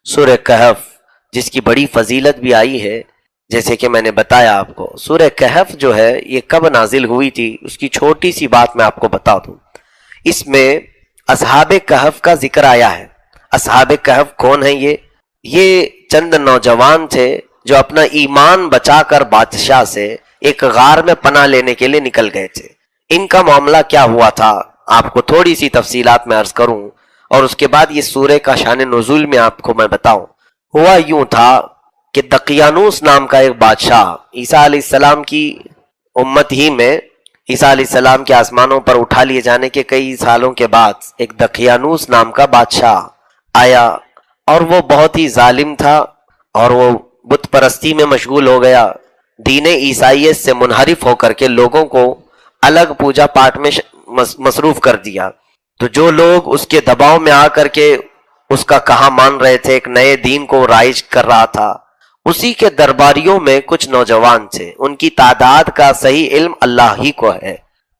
سورہ کہف جس کی بڑی فضیلت بھی آئی ہے، جیسے کہ میں نے بتایا آپ کو. سورہ کہف جو ہے یہ کب نازل ہوئی تھی اس کی چھوٹی سی بات میں آپ کو بتا دوں. اس میں اصحاب کہف کا ذکر آیا ہے. اصحاب کہف کون ہیں؟ یہ چند نوجوان تھے جو اپنا ایمان بچا کر بادشاہ سے ایک غار میں پناہ لینے کے لیے نکل گئے تھے. ان کا معاملہ کیا ہوا تھا آپ کو تھوڑی سی تفصیلات میں عرض کروں اور اس کے بعد یہ سورہ کا شان نزول میں آپ کو میں بتاؤں. ہوا یوں تھا کہ دقیانوس نام کا ایک بادشاہ عیسیٰ علیہ السلام کی امت ہی میں، عیسیٰ علیہ السلام کے آسمانوں پر اٹھا لیے جانے کے کئی سالوں کے بعد ایک دقیانوس نام کا بادشاہ آیا، اور وہ بہت ہی ظالم تھا اور وہ بت پرستی میں مشغول ہو گیا. دین عیسائیت سے منحرف ہو کر کے لوگوں کو الگ پوجا پاٹ میں مصروف کر دیا. تو جو لوگ اس کے دباؤ میں آ کر کے اس کا کہا مان رہے تھے، ایک نئے دین کو رائج کر رہا تھا، اسی کے درباریوں میں کچھ نوجوان تھے. ان کی تعداد کا صحیح علم اللہ ہی کو ہے.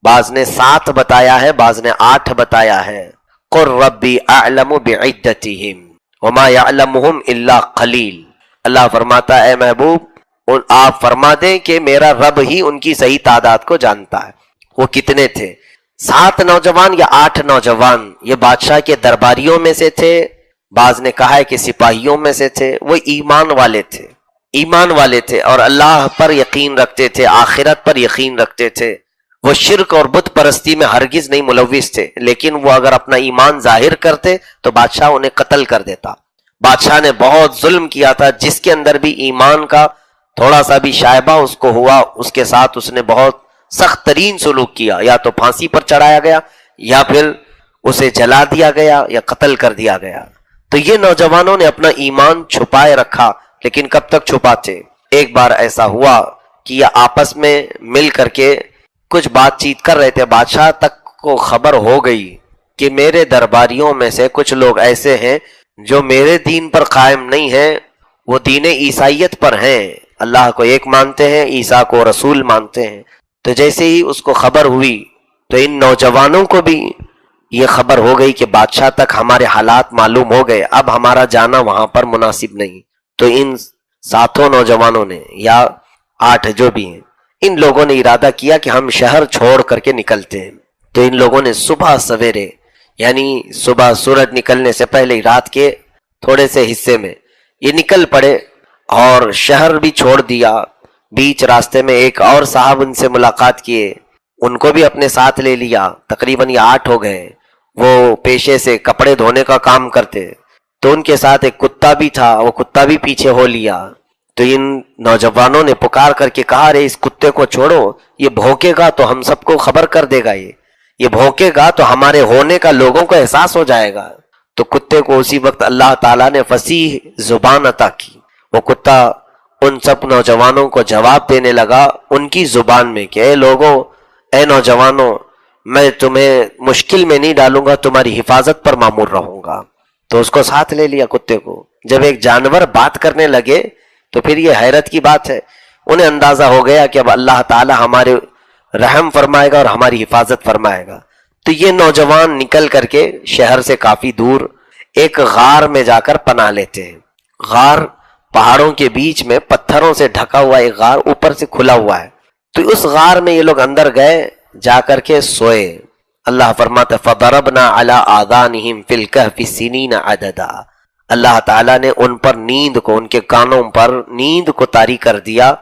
بعض نے 7 بتایا ہے، بعض نے 8 بتایا ہے. قُلْ رَبِّي أَعْلَمُ بِعِدَّتِهِمْ وَمَا يَعْلَمُهُمْ إِلَّا قَلِيلٌ. اللہ فرماتا ہے اے محبوب آپ فرما دیں کہ میرا رب ہی ان کی صحیح تعداد کو جانتا ہے. وہ کتنے تھے؟ 7 نوجوان یا 8 نوجوان یہ بادشاہ کے درباریوں میں سے تھے. بعض نے کہا ہے کہ سپاہیوں میں سے تھے. وہ ایمان والے تھے اور اللہ پر یقین رکھتے تھے، آخرت پر یقین رکھتے تھے. وہ شرک اور بت پرستی میں ہرگز نہیں ملوث تھے، لیکن وہ اگر اپنا ایمان ظاہر کرتے تو بادشاہ انہیں قتل کر دیتا. بادشاہ نے بہت ظلم کیا تھا. جس کے اندر بھی ایمان کا تھوڑا سا بھی شائبہ اس کو ہوا، اس کے ساتھ اس نے بہت سخت ترین سلوک کیا. یا تو پھانسی پر چڑھایا گیا یا پھر اسے جلا دیا گیا یا قتل کر دیا گیا. تو یہ نوجوانوں نے اپنا ایمان چھپائے رکھا، لیکن کب تک چھپاتے؟ ایک بار ایسا ہوا کہ یہ آپس میں مل کر کے کچھ بات چیت کر رہے تھے. بادشاہ تک کو خبر ہو گئی کہ میرے درباریوں میں سے کچھ لوگ ایسے ہیں جو میرے دین پر قائم نہیں ہیں، وہ دین عیسائیت پر ہیں، اللہ کو ایک مانتے ہیں، عیسیٰ کو رسول مانتے ہیں. تو جیسے ہی اس کو خبر ہوئی تو ان نوجوانوں کو بھی یہ خبر ہو گئی کہ بادشاہ تک ہمارے حالات معلوم ہو گئے، اب ہمارا جانا وہاں پر مناسب نہیں. تو ان 7 نوجوانوں نے یا 8 جو بھی ہیں، ان لوگوں نے ارادہ کیا کہ ہم شہر چھوڑ کر کے نکلتے ہیں. تو ان لوگوں نے صبح سویرے، یعنی صبح سورج نکلنے سے پہلے رات کے تھوڑے سے حصے میں یہ نکل پڑے اور شہر بھی چھوڑ دیا. بیچ راستے میں ایک اور صاحب ان سے ملاقات کیے، ان کو بھی اپنے ساتھ لے لیا. تقریباً یہ 8 ہو گئے. وہ پیشے سے کپڑے دھونے کا کام کرتے، تو ان کے ساتھ ایک کتا بھی تھا، وہ کتا بھی پیچھے ہو لیا. تو ان نوجوانوں نے پکار کر کے کہا رے اس کتے کو چھوڑو، یہ بھونکے گا تو ہم سب کو خبر کر دے گا، یہ بھونکے گا تو ہمارے ہونے کا لوگوں کو احساس ہو جائے گا. تو کتے کو اسی وقت اللہ تعالیٰ نے فصیح زبان عطا کی. وہ کتا ان سب نوجوانوں کو جواب دینے لگا ان کی زبان میں کہ اے لوگوں، اے نوجوانوں، میں تمہیں مشکل میں نہیں ڈالوں گا، تمہاری حفاظت پر مامور رہوں گا. تو اس کو ساتھ لے لیا کتے کو. جب ایک جانور بات کرنے لگے تو پھر یہ حیرت کی بات ہے، انہیں اندازہ ہو گیا کہ اب اللہ تعالی ہمارے رحم فرمائے گا اور ہماری حفاظت فرمائے گا. تو یہ نوجوان نکل کر کے شہر سے کافی دور ایک غار میں جا کر پناہ لیتے ہیں. غار پہاڑوں کے بیچ میں پتھروں سے ڈھکا ہوا ایک غار، اوپر سے کھلا ہوا ہے. تو اس غار میں یہ لوگ اندر گئے، جا کر کے سوئے. اللہ فرماتا فَضَرَبْنَا عَلَىٰ آذَانِهِمْ فِي الْكَهْفِ سِنِينَ عَدَدًا. اللہ تعالیٰ نے ان پر نیند کو، ان کے کانوں پر نیند کو طاری کر دیا،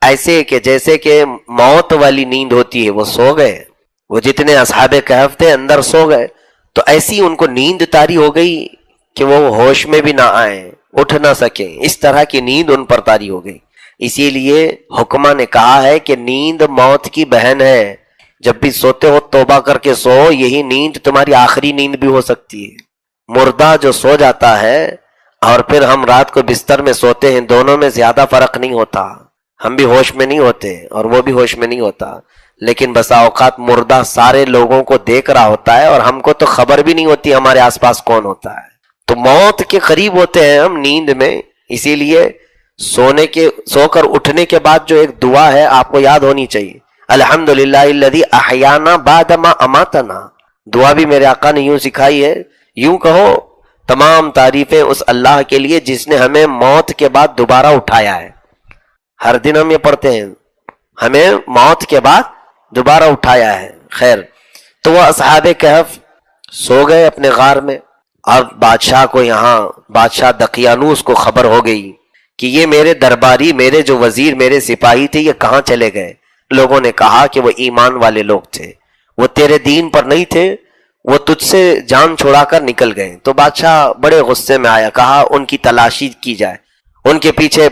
ایسے کہ جیسے کہ موت والی نیند ہوتی ہے. وہ سو گئے، وہ جتنے اصحاب کہف تھے اندر سو گئے. تو ایسی ان کو نیند طاری ہو گئی کہ وہ ہوش میں بھی نہ آئیں، اٹھ نہ سکیں. اس طرح کی نیند ان پر طاری ہو گئی. اسی لیے حکمہ نے کہا ہے کہ نیند موت کی بہن ہے. جب بھی سوتے ہو توبہ کر کے سو، یہی نیند تمہاری آخری نیند بھی ہو سکتی ہے. مردہ جو سو جاتا ہے اور پھر ہم رات کو بستر میں سوتے ہیں، دونوں میں زیادہ فرق نہیں ہوتا. ہم بھی ہوش میں نہیں ہوتے اور وہ بھی ہوش میں نہیں ہوتا. لیکن بسا اوقات مردہ سارے لوگوں کو دیکھ رہا ہوتا ہے اور ہم کو تو خبر بھی نہیں ہوتی ہمارے آس پاس کون ہوتا ہے. تو موت کے قریب ہوتے ہیں ہم نیند میں. اسی لیے سو کر اٹھنے کے بعد جو ایک دعا ہے آپ کو یاد ہونی چاہیے، الحمدللہ الذی احیانا بعد ما اماتنا. دعا بھی میرے آقا نے یوں سکھائی ہے. یوں کہو تمام تعریفیں اس اللہ کے لیے جس نے ہمیں موت کے بعد دوبارہ اٹھایا ہے. ہر دن ہم یہ پڑھتے ہیں ہمیں موت کے بعد دوبارہ اٹھایا ہے. خیر، تو وہ اصحاب کہف سو گئے اپنے غار میں. اب بادشاہ کو یہاں بادشاہ دقیانوس کو خبر ہو گئی کہ یہ میرے درباری، میرے جو وزیر، میرے سپاہی تھے، یہ کہاں چلے گئے. لوگوں نے کہا کہ وہ ایمان والے لوگ تھے، وہ تیرے دین پر نہیں تھے، وہ تجھ سے جان چھڑا کر نکل گئے. تو بادشاہ بڑے غصے میں آیا، کہا ان کی تلاشی کی جائے، ان کے پیچھے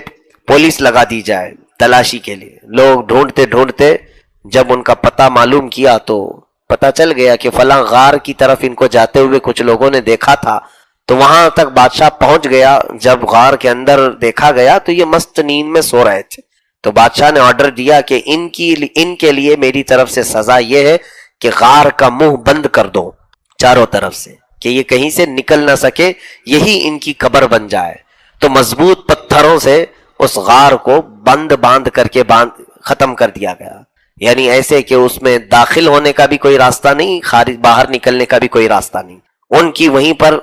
پولیس لگا دی جائے تلاشی کے لیے. لوگ ڈھونڈتے ڈھونڈتے جب ان کا پتہ معلوم کیا تو پتہ چل گیا کہ فلاں غار کی طرف ان کو جاتے ہوئے کچھ لوگوں نے دیکھا تھا. تو وہاں تک بادشاہ پہنچ گیا. جب غار کے اندر دیکھا گیا تو یہ مست نیند میں سو رہے تھے. تو بادشاہ نے آرڈر دیا کہ ان کے لیے میری طرف سے سزا یہ ہے کہ غار کا منہ بند کر دو چاروں طرف سے، کہ یہ کہیں سے نکل نہ سکے، یہی ان کی قبر بن جائے. تو مضبوط پتھروں سے اس غار کو باندھ کر کے ختم کر دیا گیا. یعنی ایسے کہ اس میں داخل ہونے کا بھی کوئی راستہ نہیں، خارج باہر نکلنے کا بھی کوئی راستہ نہیں. ان کی وہیں پر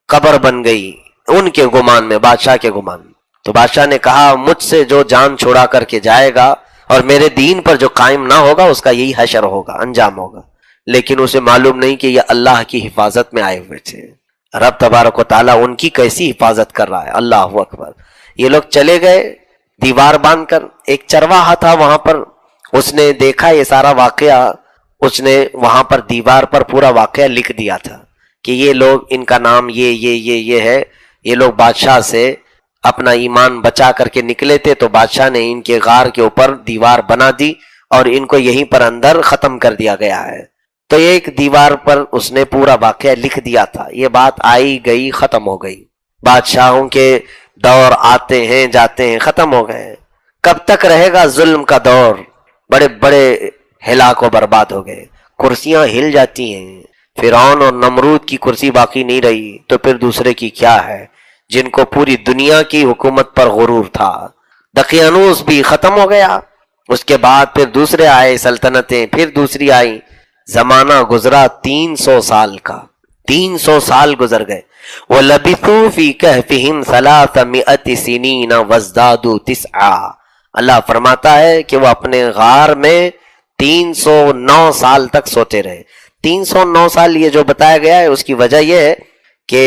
قبر بن گئی، ان کے گمان میں، بادشاہ کے گمان میں. تو بادشاہ نے کہا مجھ سے جو جان چھڑا کر کے جائے گا اور میرے دین پر جو قائم نہ ہوگا اس کا یہی حشر ہوگا، انجام ہوگا. لیکن اسے معلوم نہیں کہ یہ اللہ کی حفاظت میں آئے ہوئے تھے. رب تبارک و تعالیٰ ان کی کیسی حفاظت کر رہا ہے. اللہ اکبر. یہ لوگ چلے گئے دیوار باندھ کر. ایک چرواہا تھا وہاں پر، اس نے دیکھا یہ سارا واقعہ، اس نے وہاں پر دیوار پر پورا واقعہ لکھ دیا تھا کہ یہ لوگ، ان کا نام یہ ہے. یہ لوگ بادشاہ سے اپنا ایمان بچا کر کے نکلے تھے، تو بادشاہ نے ان کے غار کے اوپر دیوار بنا دی اور ان کو یہیں پر اندر ختم کر دیا گیا ہے. تو ایک دیوار پر اس نے پورا واقعہ لکھ دیا تھا. یہ بات آئی گئی ختم ہو گئی. بادشاہوں کے دور آتے ہیں جاتے ہیں، ختم ہو گئے. کب تک رہے گا ظلم کا دور؟ بڑے بڑے ہلاک و برباد ہو گئے. کرسیاں ہل جاتی ہیں. فرعون اور نمرود کی کرسی باقی نہیں رہی تو پھر دوسرے کی کیا ہے، جن کو پوری دنیا کی حکومت پر غرور تھا. دقیانوس بھی ختم ہو گیا. اس کے بعد پھر دوسرے آئے سلطنتیں، پھر دوسری آئی. زمانہ گزرا 300 سال کا. 300 سال گزر گئے. وَلَبِثُوا فِي كَهْفِهِمْ 300 سِنِينَ وَازْدَادُوا 9. اللہ فرماتا ہے کہ وہ اپنے غار میں 309 سال تک سوتے رہے. 309 سال یہ جو بتایا گیا ہے اس کی وجہ یہ ہے کہ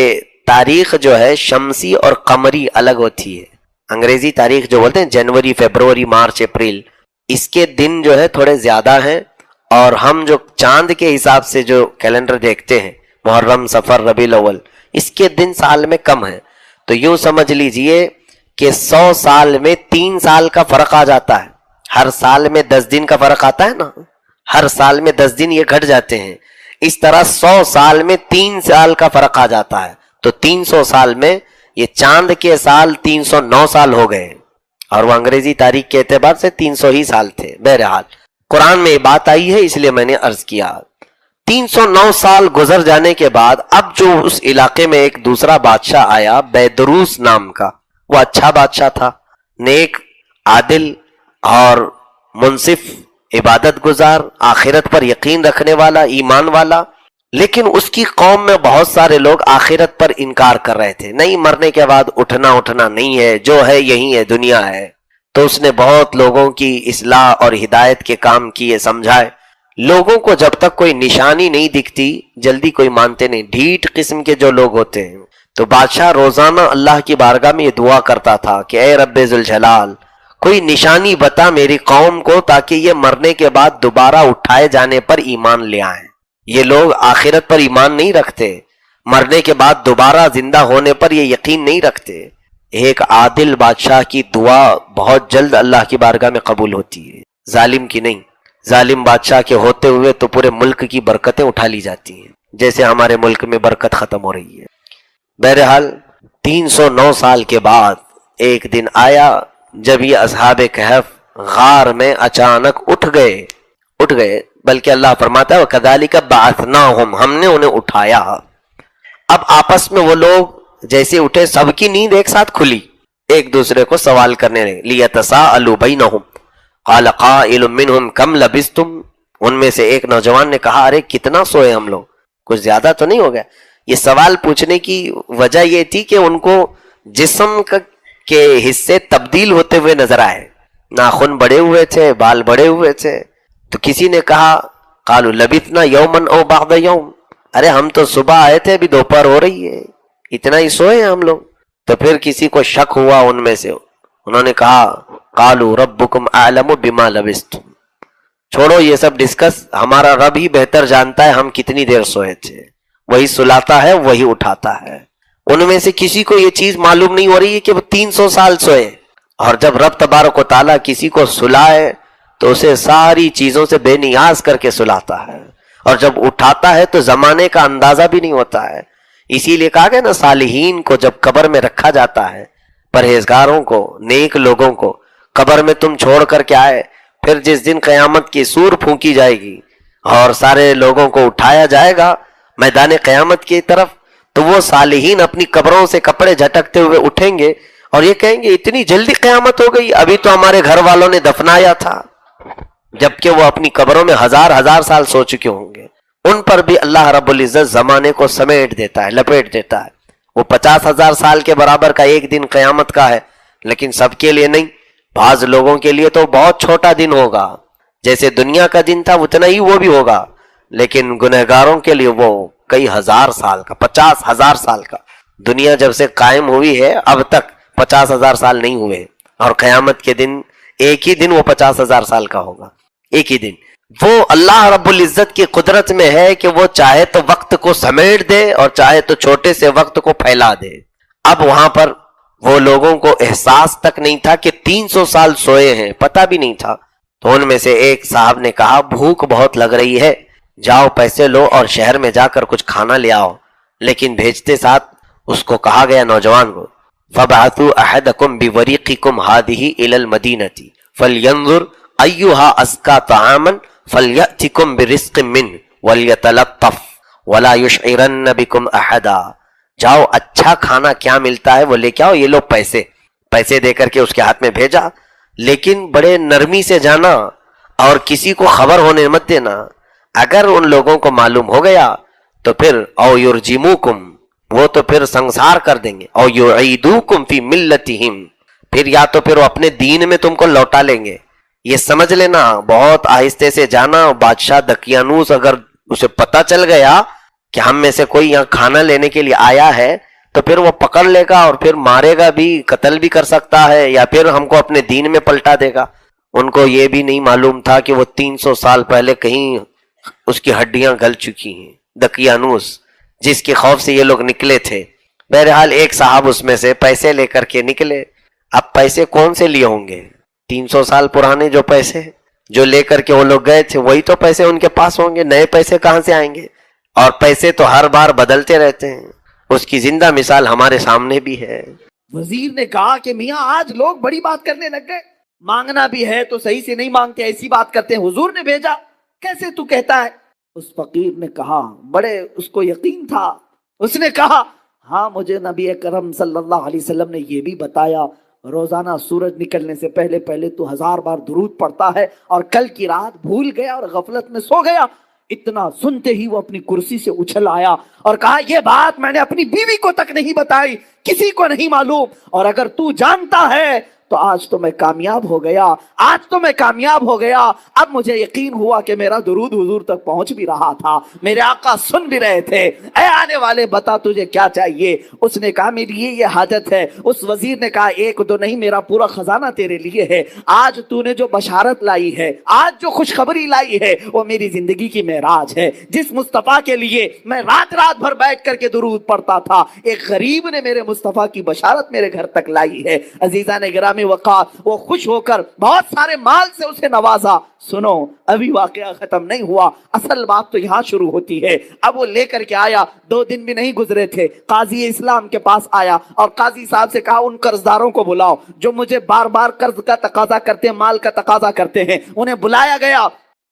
تاریخ جو ہے شمسی اور قمری الگ ہوتی ہے. انگریزی تاریخ جو بولتے ہیں جنوری، فیبروری، مارچ، اپریل، اس کے دن جو ہے تھوڑے زیادہ ہیں. اور ہم جو چاند کے حساب سے جو کیلنڈر دیکھتے ہیں، محرم، صفر، ربیع الاول، اس کے دن سال میں کم ہیں. تو یوں سمجھ لیجئے کہ 100 سال میں 3 سال کا فرق آ جاتا ہے. ہر سال میں 10 دن کا فرق آتا ہے نا، ہر سال میں 10 دن یہ گھٹ جاتے ہیں. اس طرح 100 سال میں 3 سال کا فرق آ جاتا ہے. تو 300 سال میں یہ چاند کے سال 309 سال ہو گئے، اور وہ انگریزی تاریخ کے اعتبار سے 300 ہی سال تھے. بہرحال قرآن میں یہ بات آئی ہے اس لیے میں نے عرض کیا. 309 سال گزر جانے کے بعد اب جو اس علاقے میں ایک دوسرا بادشاہ آیا بیدروس نام کا. وہ اچھا بادشاہ تھا، نیک، عادل اور منصف، عبادت گزار، آخرت پر یقین رکھنے والا، ایمان والا. لیکن اس کی قوم میں بہت سارے لوگ آخرت پر انکار کر رہے تھے. نہیں، مرنے کے بعد اٹھنا نہیں ہے، جو ہے یہی ہے، دنیا ہے. تو اس نے بہت لوگوں کی اصلاح اور ہدایت کے کام کیے، سمجھائے. لوگوں کو جب تک کوئی نشانی نہیں دکھتی جلدی کوئی مانتے نہیں، ڈھیٹ قسم کے جو لوگ ہوتے ہیں. تو بادشاہ روزانہ اللہ کی بارگاہ میں یہ دعا کرتا تھا کہ اے رب ذوالجلال، کوئی نشانی بتا میری قوم کو تاکہ یہ مرنے کے بعد دوبارہ اٹھائے جانے پر ایمان لے آئیں. یہ لوگ آخرت پر ایمان نہیں رکھتے، مرنے کے بعد دوبارہ زندہ ہونے پر یہ یقین نہیں رکھتے. ایک عادل بادشاہ کی دعا بہت جلد اللہ کی بارگاہ میں قبول ہوتی ہے، ظالم کی نہیں. ظالم بادشاہ کے ہوتے ہوئے تو پورے ملک کی برکتیں اٹھا لی جاتی ہیں، جیسے ہمارے ملک میں برکت ختم ہو رہی ہے. بہرحال 309 سال کے بعد ایک دن آیا جب یہ اصحاب کہف غار میں اچانک اٹھ گئے. بلکہ اللہ فرماتا ہے وَكَذَلِكَ بَعَثْنَاهُمْ، ہم نے انہیں اٹھایا. اب آپس میں وہ لوگ جیسے اٹھے، سب کی نیند ایک ساتھ کھلی، ایک دوسرے کو سوال کرنے لگے. لِيَتَسَاءَلُوا بَيْنَهُمْ قَالَ قَائِلٌ مِّنْهُمْ كَمْ لَبِثْتُمْ. ان میں سے ایک نوجوان نے کہا ارے کتنا سوئے ہم لوگ، کچھ زیادہ تو نہیں ہو گیا. یہ سوال پوچھنے کی وجہ یہ تھی کہ ان کو جسم کے حصے تبدیل ہوتے ہوئے نظر آئے، ناخن بڑے ہوئے تھے، بال بڑے ہوئے تھے. تو کسی نے کہا قالوا لبثنا یوما او بعض یوم، ارے ہم تو صبح آئے تھے، ابھی دوپہر ہو رہی ہے، اتنا ہی سوئے ہیں ہم لوگ. تو پھر کسی کو شک ہوا ان میں سے، انہوں نے کہا قالوا ربکم اعلم بما لبثتم، چھوڑو یہ سب ڈسکس، ہمارا رب ہی بہتر جانتا ہے ہم کتنی دیر سوئے تھے، وہی سلاتا ہے وہی اٹھاتا ہے. ان میں سے کسی کو یہ چیز معلوم نہیں ہو رہی ہے کہ وہ 300 سال سوئے. اور جب رب تبارک و تعالیٰ کسی کو سلائے تو اسے ساری چیزوں سے بے نیاز کر کے سلاتا ہے، اور جب اٹھاتا ہے تو زمانے کا اندازہ بھی نہیں ہوتا ہے. اسی لیے کہا گیا نا، صالحین کو جب قبر میں رکھا جاتا ہے، پرہیزگاروں کو، نیک لوگوں کو قبر میں تم چھوڑ کر کے آئے، پھر جس دن قیامت کی سور پھونکی جائے گی اور سارے لوگوں کو اٹھایا جائے گا میدان قیامت کی طرف، تو وہ صالحین اپنی قبروں سے کپڑے جھٹکتے ہوئے اٹھیں گے اور یہ کہیں گے اتنی جلدی قیامت ہو گئی، ابھی تو ہمارے گھر والوں نے دفنایا تھا، جبکہ وہ اپنی قبروں میں ہزار ہزار سال سو چکے ہوں گے. ان پر بھی اللہ رب العزت زمانے کو سمیٹ دیتا ہے، لپیٹ دیتا ہے. وہ 50,000 سال کے برابر کا ایک دن قیامت کا ہے، لیکن سب کے لیے نہیں. بعض لوگوں کے لیے تو بہت چھوٹا دن ہوگا، جیسے دنیا کا دن تھا اتنا ہی وہ بھی ہوگا، لیکن گنہگاروں کے لیے وہ کئی ہزار سال کا، 50,000 سال کا. دنیا جب سے قائم ہوئی ہے اب تک 50,000 سال نہیں ہوئے، اور قیامت کے دن ایک ہی دن وہ 50,000 سال کا ہوگا، ایک ہی دن. وہ اللہ رب العزت کی قدرت میں ہے کہ وہ چاہے تو وقت کو سمیٹ دے اور چاہے تو چھوٹے سے وقت کو پھیلا دے. اب وہاں پر وہ لوگوں کو احساس تک نہیں تھا کہ 300 سال سوئے ہیں، پتہ بھی نہیں تھا. تو ان میں سے ایک صاحب نے کہا بھوک بہت لگ رہی ہے، جاؤ پیسے لو اور شہر میں جا کر کچھ کھانا لے آؤ. لیکن بھیجتے ساتھ اس کو کہا گیا نوجوان کو فَبَعَثُوا أَحَدَكُمْ بِوَرِيقِكُمْ هَذِهِ إِلَى الْمَدِينَةِ فَلْيَنظُرْ أَيُّهَا أَزْكَى طَعَامًا فَلْيَأْتِكُمْ بِرِزْقٍ مِّنْهُ وَلْيَتَلَطَّفْ وَلَا يُشْعِرَنَّ بِكُمْ أَحَدًا. جاؤ اچھا کھانا کیا ملتا ہے وہ لے کے آؤ. یہ لو پیسے دے کر کے اس کے ہاتھ میں بھیجا، لیکن بڑے نرمی سے جانا اور کسی کو خبر ہونے مت دینا. اگر ان لوگوں کو معلوم ہو گیا تو پھر او یرجموکم، وہ تو پھر سنسار کر دیں گے، او یعیدوکم فی ملتہم، پھر یا تو پھر وہ اپنے دین میں تم کو لوٹا لیں گے. یہ سمجھ لینا، بہت آہستہ سے جانا. بادشاہ دقیانوس اگر اسے پتہ چل گیا کہ ہم میں سے کوئی یہاں کھانا لینے کے لیے آیا ہے تو پھر وہ پکڑ لے گا اور پھر مارے گا بھی، قتل بھی کر سکتا ہے، یا پھر ہم کو اپنے دین میں پلٹا دے گا. ان کو یہ بھی نہیں معلوم تھا کہ وہ 300 سال پہلے کہیں اس کی ہڈیاں گل چکی ہیں. دقیانوس جس کے خوف سے یہ لوگ نکلے تھے. بہرحال ایک صاحب اس میں سے پیسے لے کر کے نکلے. اب پیسے کون سے لیے ہوں گے؟ 300 سال پرانے جو پیسے جو لے کر کے وہ لوگ گئے تھے وہی تو پیسے ان کے پاس ہوں گے، نئے پیسے کہاں سے آئیں گے؟ اور پیسے تو ہر بار بدلتے رہتے ہیں. اس کی زندہ مثال ہمارے سامنے بھی ہے. وزیر نے کہا کہ میاں آج لوگ بڑی بات کرنے لگ گئے، مانگنا بھی ہے تو صحیح سے نہیں مانگتے، ایسی بات کرتے ہیں. حضور نے بھیجا، کیسے تو کہتا ہے؟ اس فقیر نے کہا، بڑے اس کو یقین تھا، اس نے کہا ہاں مجھے نبی اکرم صلی اللہ علیہ وسلم نے یہ بھی بتایا، روزانہ سورج نکلنے سے پہلے پہلے تو 1000 بار درود پڑھتا ہے، اور کل کی رات بھول گیا اور غفلت میں سو گیا. اتنا سنتے ہی وہ اپنی کرسی سے اچھل آیا اور کہا یہ بات میں نے اپنی بیوی کو تک نہیں بتائی، کسی کو نہیں معلوم، اور اگر تو جانتا ہے تو آج تو میں کامیاب ہو گیا، آج تو میں کامیاب ہو گیا. اب مجھے یقین ہوا کہ میرا درود حضور تک پہنچ بھی رہا تھا، میرے آقا سن بھی رہے تھے. اے آنے والے بتا تجھے کیا چاہیے؟ اس نے کہا میری یہ حاجت ہے. اس وزیر نے کہا ایک دو نہیں، میرا پورا خزانہ تیرے لیے ہے. آج تو نے جو بشارت لائی ہے، آج جو خوشخبری لائی ہے، وہ میری زندگی کی معراج ہے. جس مصطفیٰ کے لیے میں رات رات بھر بیٹھ کر کے درود پڑھتا تھا، ایک غریب نے میرے مصطفیٰ کی بشارت میرے گھر تک لائی ہے. عزیزان گرامی وقار، وہ خوش ہو کر بہت سارے مال سے اسے نوازا. سنو، ابھی واقعہ ختم نہیں ہوا، اصل بات تو یہاں شروع ہوتی ہے. اب وہ لے کر کے آیا، 2 دن بھی نہیں گزرے تھے، قاضی اسلام کے پاس آیا اور قاضی صاحب سے کہا ان قرضداروں کو بلاؤ جو مجھے بار بار قرض کا تقاضا کرتے ہیں، مال کا تقاضا کرتے ہیں. انہیں بلایا گیا.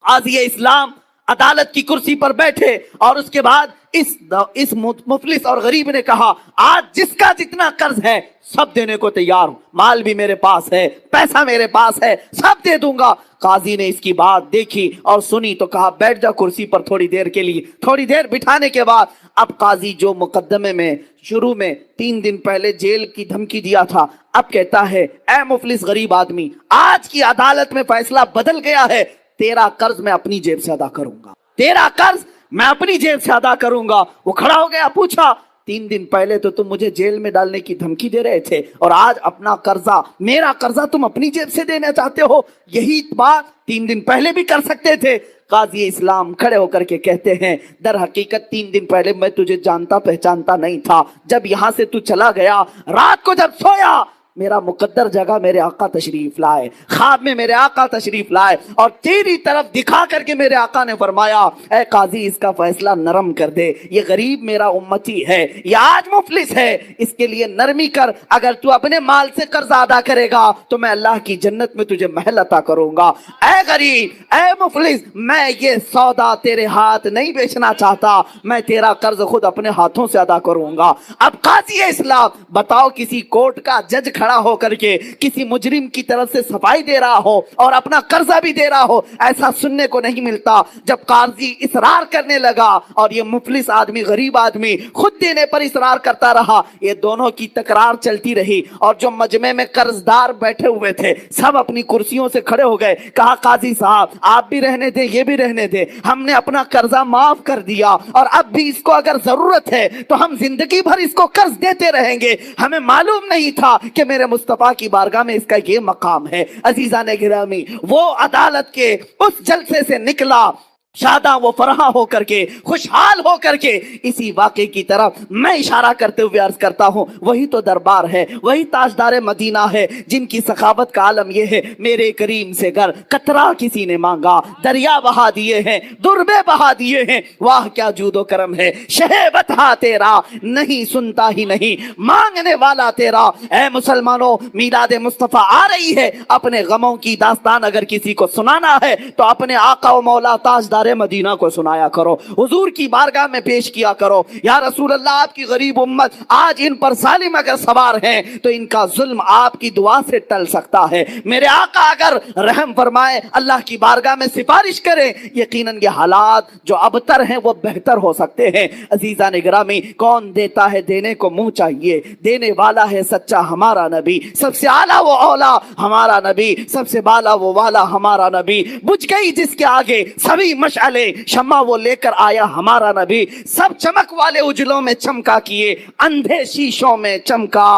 قاضی اسلام عدالت کی کرسی پر بیٹھے اور اس کے بعد اس مفلس اور غریب نے کہا آج جس کا جتنا قرض ہے سب دینے کو تیار ہوں، مال بھی میرے پاس ہے، پیسہ میرے پاس ہے، سب دے دوں گا۔ قاضی نے اس کی بات دیکھی اور سنی تو کہا بیٹھ جا کرسی پر تھوڑی دیر کے لیے۔ تھوڑی دیر بٹھانے کے بعد اب قاضی جو مقدمے میں شروع میں 3 دن پہلے جیل کی دھمکی دیا تھا، اب کہتا ہے اے مفلس غریب آدمی، آج کی عدالت میں فیصلہ بدل گیا ہے، تیرا قرض میں اپنی جیب سے ادا کروں گا، تیرا قرض میں اپنی جیب سے ادا کروں گا۔ وہ کھڑا ہو گیا، پوچھا 3 دن پہلے تو تم مجھے جیل میں ڈالنے کی دھمکی دے رہے تھے اور آج اپنا قرضہ، میرا قرضہ تم اپنی جیب سے دینا چاہتے ہو؟ یہی بات 3 دن پہلے بھی کر سکتے تھے۔ قاضی اسلام کھڑے ہو کر کے کہتے ہیں در حقیقت 3 دن پہلے میں تجھے جانتا پہچانتا نہیں تھا، جب یہاں سے تو چلا گیا، رات کو جب سویا میرا مقدر جگہ میرے آقا تشریف لائے، خواب میں میرے آقا تشریف لائے اور تیری طرف دکھا کر کے میرے آقا نے فرمایا اے قاضی اس کا فیصلہ نرم کر دے، یہ غریب میرا امتی ہے، یہ آج مفلس ہے، اس کے لیے نرمی کر، اگر تو اپنے مال سے قرض ادا کرے گا تو میں اللہ کی جنت میں تجھے محل عطا کروں گا۔ اے غریب، اے مفلس، میں یہ سودا تیرے ہاتھ نہیں بیچنا چاہتا، میں تیرا قرض خود اپنے ہاتھوں سے ادا کروں گا۔ اب قاضی اسلام بتاؤ، کسی کورٹ کا جج کھڑا ہو کر کے کسی مجرم کی طرف سے صفائی دے رہا ہو اور اپنا قرضہ بھی دے رہا ہو، ایسا سننے کو نہیں ملتا۔ جب قاضی اصرار کرنے لگا اور یہ مفلس آدمی غریب آدمی خود دینے پر اصرار کرتا رہا، یہ دونوں کی تکرار چلتی رہی اور جو مجمع میں قرض دار بیٹھے ہوئے تھے سب اپنی کرسیوں سے کھڑے ہو گئے۔ کہا قاضی صاحب آپ بھی رہنے دیں، یہ بھی رہنے دیں، ہم نے اپنا قرضہ معاف کر دیا اور اب بھی اس کو اگر ضرورت ہے تو ہم زندگی بھر اس کو قرض دیتے رہیں گے، ہمیں معلوم نہیں تھا کہ میرے مصطفیٰ کی بارگاہ میں اس کا یہ مقام ہے۔ عزیزان گرامی، وہ عدالت کے اس جلسے سے نکلا شاداں و فرحاں ہو کر کے، خوشحال ہو کر کے، اسی واقعے کی طرف میں اشارہ کرتے ہوئے عرض کرتا ہوں، وہی تو دربار ہے، وہی تاجدار مدینہ ہے جن کی سخاوت کا عالم یہ ہے میرے کریم سے گر قطرہ کسی نے مانگا دریا بہا دیے ہیں، دربے بہا دیے ہیں، واہ کیا جود و کرم ہے، شہ بتا تیرا نہیں سنتا ہی نہیں مانگنے والا تیرا۔ اے مسلمانوں، میلاد مصطفیٰ آ رہی ہے، اپنے غموں کی داستان اگر کسی کو سنانا ہے تو اپنے آقا و مولا تاجدار مدینہ کو سنایا کرو، حضور کی بارگاہ میں پیش کیا کرو، یا رسول اللہ آپ کی غریب امت آج ان پر ظالم اگر سوار ہیں تو ان کا ظلم آپ کی دعا سے ٹل سکتا ہے، میرے آقا اگر رحم فرمائے اللہ کی بارگاہ میں سفارش کریں، یقیناً یہ حالات جو ابتر ہیں وہ بہتر ہو سکتے ہیں۔ عزیزان گرامی، کون دیتا ہے دینے کو منہ چاہیے، دینے والا ہے سچا ہمارا نبی، سب سے اعلیٰ وہ اولا ہمارا نبی، سب سے بالا وہ والا ہمارا نبی، بجھ گئی جس کے آگے سبھی مشعلے شمع وہ لے کر آیا ہمارا نبی، سب چمک والے اجلوں میں چمکا کیے اندھے شیشوں میں چمکا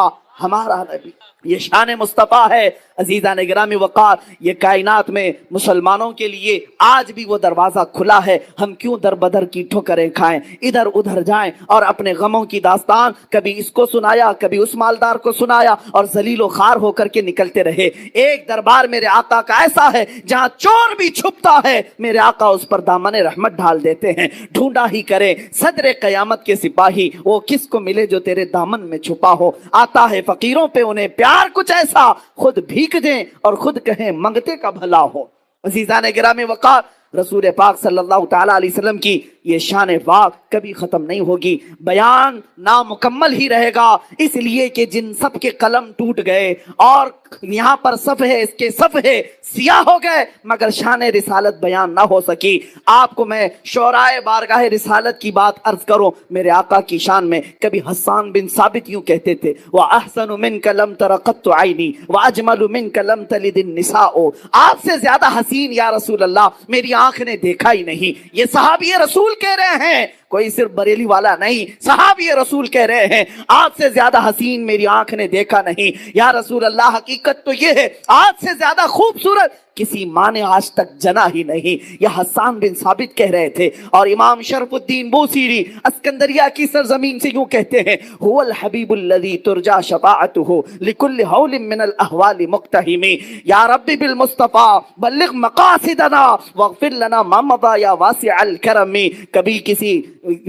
ہمارا نبی۔ یہ شان مصطفیٰ ہے۔ عزیزان گرامی وقار، یہ کائنات میں مسلمانوں کے لیے آج بھی وہ دروازہ کھلا ہے، ہم کیوں در بدر کی ٹھوکریں کھائیں، ادھر ادھر جائیں اور اپنے غموں کی داستان کبھی اس کو سنایا، کبھی اس مالدار کو سنایا اور ذلیل و خوار ہو کر کے نکلتے رہے۔ ایک دربار میرے آقا کا ایسا ہے جہاں چور بھی چھپتا ہے، میرے آقا اس پر دامن رحمت ڈال دیتے ہیں۔ ڈھونڈا ہی کرے صدر قیامت کے سپاہی، وہ کس کو ملے جو تیرے دامن میں چھپا ہو، آتا ہے فقیروں پہ انہیں پیار کچھ ایسا، خود بھیک دیں اور خود کہیں منگتے کا بھلا ہو۔ عزیزان گرامی وقار، رسول پاک صلی اللہ تعالی علیہ وسلم کی یہ شان پاک کبھی ختم نہیں ہوگی، بیان نامکمل ہی رہے گا، اس لیے کہ جن سب کے قلم ٹوٹ گئے اور یہاں پر صفحے اس کے صفحے سیاہ ہو گئے مگر شان رسالت بیان نہ ہو سکی۔ آپ کو میں شعرائے بارگاہ رسالت کی بات عرض کروں، میرے آقا کی شان میں کبھی حسان بن ثابت یوں کہتے تھے وَأَحْسَنُ مِنْكَ لَمْ تَرَ قَطُّ عَيْنِي وَأَجْمَلُ مِنْكَ لَمْ تَلِدِ النِّسَاءُ، آپ سے زیادہ حسین یا رسول اللہ میری آنکھ نے دیکھا ہی نہیں۔ یہ صحابی رسول کہہ رہے ہیں، کوئی صرف بریلی والا نہیں، صحابی رسول کہہ رہے ہیں آپ سے زیادہ حسین میری آنکھ نے دیکھا نہیں یا رسول اللہ، حقیقت تو یہ ہے آپ سے زیادہ خوبصورت کسی ماں نے آج تک جنا ہی نہیں، یہ حسان بن ثابت کہہ رہے تھے۔ اور امام شرف الدین بوصیری اسکندریہ کی سرزمین سے یوں کہتے ہیں هو الحبیب الذی ترجا شفاعته لكل حول من الاحوال مقتحم، یا رب بالمصطفى بلغ مقاصدنا واغفر لنا ما مضى یا واسع الکرم۔ کبھی کسی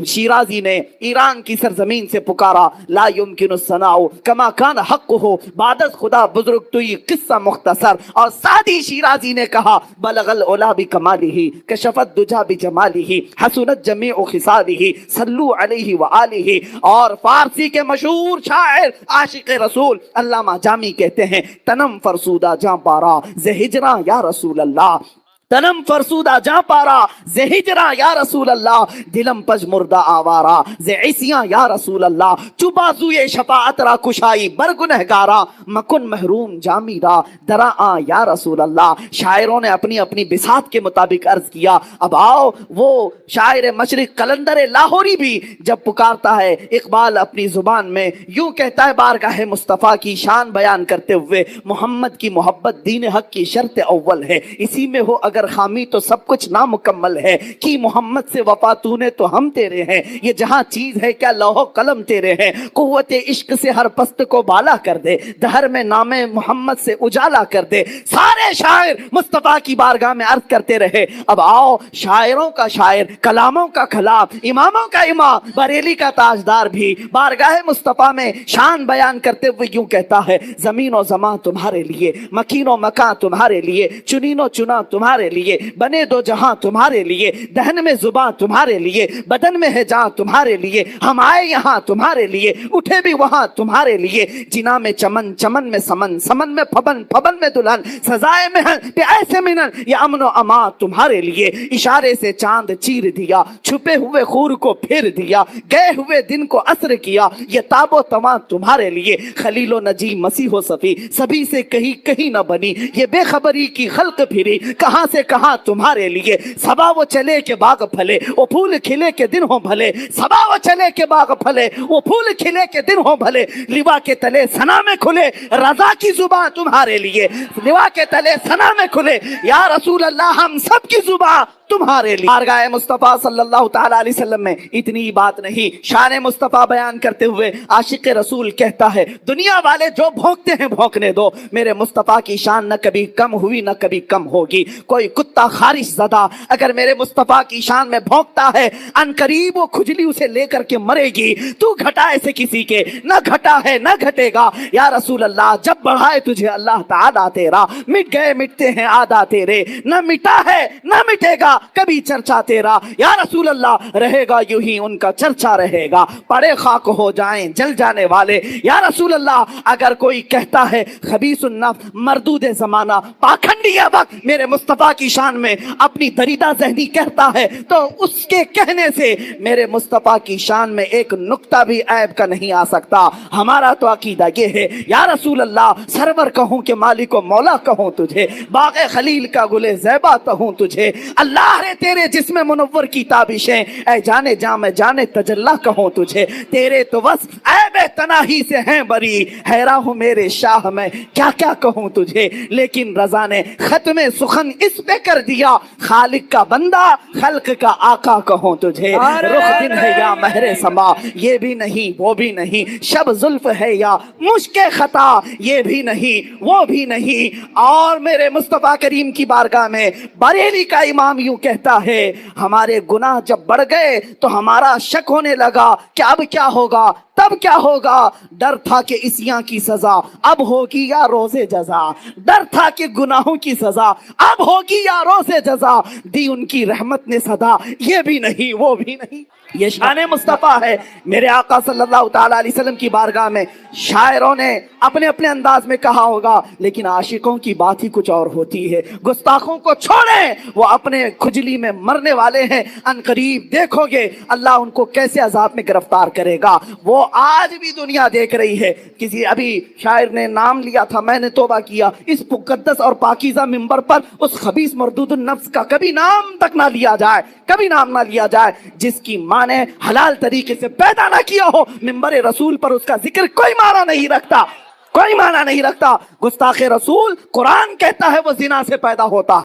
شیرازی نے ایران کی سرزمین سے پکارا لا یمکن الثناء کما کان حقہ بعد خدا بزرگ تو یہ قصہ مختصر، اور سعدی شیرازی نے کہا بلغ العلا بکمالہ کشف الدجا بجمالہ حسنت جمیع خصالہ صلو علیہ وآلہ۔ اور فارسی کے مشہور شاعر عاشق رسول علامہ جامی کہتے ہیں تنم فرسودہ جاں پارا ز ہجراں یا رسول اللہ، تنم فرسودہ جاں پارا ز ہجراں یا رسول اللہ، دلم پج مردہ آوارا ز عصیاں یا رسول اللہ، چوبازوئے شفاعت را کشائی برگنہگارا مکن محروم جامی را درا آ یا رسول اللہ۔ شاعروں نے اپنی اپنی بساط کے مطابق عرض کیا۔ اب آؤ وہ شاعر مشرق قلندر لاہوری بھی جب پکارتا ہے اقبال اپنی زبان میں یوں کہتا ہے بارگاہ مصطفیٰ کی شان بیان کرتے ہوئے محمد کی محبت دین حق کی شرط اول ہے، اسی میں ہو اگر خامی تو سب کچھ نامکمل ہے، کی محمد سے وفا تو نے تو ہم تیرے ہیں، یہ جہاں چیز ہے کیا لوح و قلم تیرے ہیں، قوت عشق سے ہر پست کو بالا کر دے، دہر میں نام محمد سے اجالا کر دے۔ سارے شاعر مصطفیٰ کی بارگاہ میں عرض کرتے رہے۔ اب آؤ شاعروں کا شاعر، کلاموں کا کلام، اماموں کا امام، بریلی کا تاجدار بھی بارگاہ مصطفیٰ میں شان بیان کرتے ہوئے یوں کہتا ہے زمین و زمان تمہارے لیے، مکین و مکان تمہارے لیے، چنین و چنا تمہارے لیے، بنے دو جہاں تمہارے لیے، دہن میں زباں تمہارے لیے، بدن میں ہے جاں تمہارے لیے، ہم آئے یہاں تمہارے لیے، اٹھے بھی وہاں تمہارے لیے، جنا میں چمن، چمن میں سمن، سمن میں پھبن، پھبن میں دلہن، سزائے مہن پہ ایسے منن، یہ امن و امان تمہارے لیے، اشارے سے چاند چیر دیا، چھپے ہوئے خور کو پھیر دیا، گئے ہوئے دن کو عصر کیا، یہ تاب و تواں تمہارے لیے، خلیل و نجی مسیح و صفی سبھی سے کہیں نہ بنی، یہ بے خبری کی خلق پھری کہاں سے کہاں تمہارے لیے، صبا وہ چلے کے باغ پھلے وہ پھول کھلے کے دن ہوں بھلے، صبا وہ چلے کے باغ پھلے وہ پھول کھلے کے دن ہوں بھلے، لوا کے تلے ثنا میں کھلے رضا کی زباں تمہارے لیے، لوا کے تلے ثنا میں کھلے یا رسول اللہ ہم سب کی زباں تمہارے لیے۔ بارگاہ مصطفیٰ صلی اللہ تعالی علیہ وسلم میں اتنی بات نہیں، شان مصطفیٰ بیان کرتے ہوئے عاشق رسول کہتا ہے دنیا والے جو بھونکتے ہیں بھونکنے دو، میرے مصطفیٰ کی شان نہ کبھی کم ہوئی نہ کبھی کم ہوگی۔ کوئی کتا خارش زدہ اگر میرے مصطفیٰ کی شان میں بھونکتا ہے ان قریب وہ کھجلی اسے لے کر کے مرے گی، تو گھٹا ایسے کسی کے نہ گھٹا ہے نہ گھٹے گا یا رسول اللہ، جب بڑھائے تجھے اللہ تعالیٰ تیرا، مٹ گئے مٹتے ہیں آدھا تیرے، نہ مٹا ہے نہ مٹے گا کبھی چرچا تیرا یا رسول اللہ، رہے گا یوں ہی ان کا چرچا رہے گا، پڑے خاک ہو جائیں جل جانے والے یا رسول اللہ۔ اگر کوئی کہتا ہے خبیث النفس مردود زمانہ پاکھنڈی وقت میرے مصطفیٰ کی شان میں اپنی دریدہ ذہنی کہتا ہے تو اس کے کہنے سے میرے مصطفیٰ کی شان میں ایک نقطہ بھی عیب کا نہیں آ سکتا۔ ہمارا تو عقیدہ یہ ہے یا رسول اللہ، سرور کہوں کہ مالک و مولا کہوں تجھے، باغ خلیل کا گلے زیبا کہوں تجھے، اللہ رے تیرے جسم منور کی تابشیں، اے جانے جاں میں جانے تجلا کہوں تجھے، تیرے تو بس عیب تناہی سے ہیں بری، حیران ہوں میرے شاہ میں کیا کیا کہوں تجھے، لیکن رضا نے ختم سخن اس پہ کر دیا، خالق کا بندہ خلق کا آقا کہوں تجھے، رخ دن ہے یا مہر سما یہ بھی نہیں وہ بھی نہیں، شب زلف ہے یا مشک خطا یہ بھی نہیں وہ بھی نہیں۔ اور میرے مصطفیٰ کریم کی بارگاہ میں بریلی کا امام یوں کہتا ہے ہمارے گناہ جب بڑھ گئے تو ہمارا شک ہونے لگا کہ اب کیا ہوگا، تب کیا ہوگا، ڈر تھا کہ عصیاں کی سزا اب ہوگی یا روز جزا، ڈر تھا کہ گناہوں کی سزا اب ہوگی یا روز جزا، دی ان کی رحمت نے صدا یہ بھی نہیں وہ بھی نہیں۔ یہ شان مصطفیٰ ہے۔ میرے آقا صلی اللہ تعالی علیہ وسلم کی بارگاہ میں شاعروں نے اپنے اپنے انداز میں کہا ہوگا، لیکن عاشقوں کی بات ہی کچھ اور ہوتی ہے۔ گستاخوں کو چھوڑیں، وہ اپنے کھجلی میں مرنے والے ہیں، ان قریب دیکھو گے اللہ ان کو کیسے عذاب میں گرفتار کرے گا۔ وہ آج بھی دنیا دیکھ رہی ہے۔ کسی ابھی شاعر نے نام لیا تھا، میں نے توبہ کیا اس مقدس اور پاکیزہ منبر پر اس خبیث مردود النفس کا کبھی نام تک نہ لیا جائے، کبھی نام نہ لیا جائے جس کی ماں نے حلال طریقے سے پیدا نہ کیا ہو۔ منبر رسول پر اس کا ذکر کوئی معنی نہیں رکھتا، کوئی معنی نہیں رکھتا۔ گستاخ رسول قرآن کہتا ہے وہ زنا سے پیدا ہوتا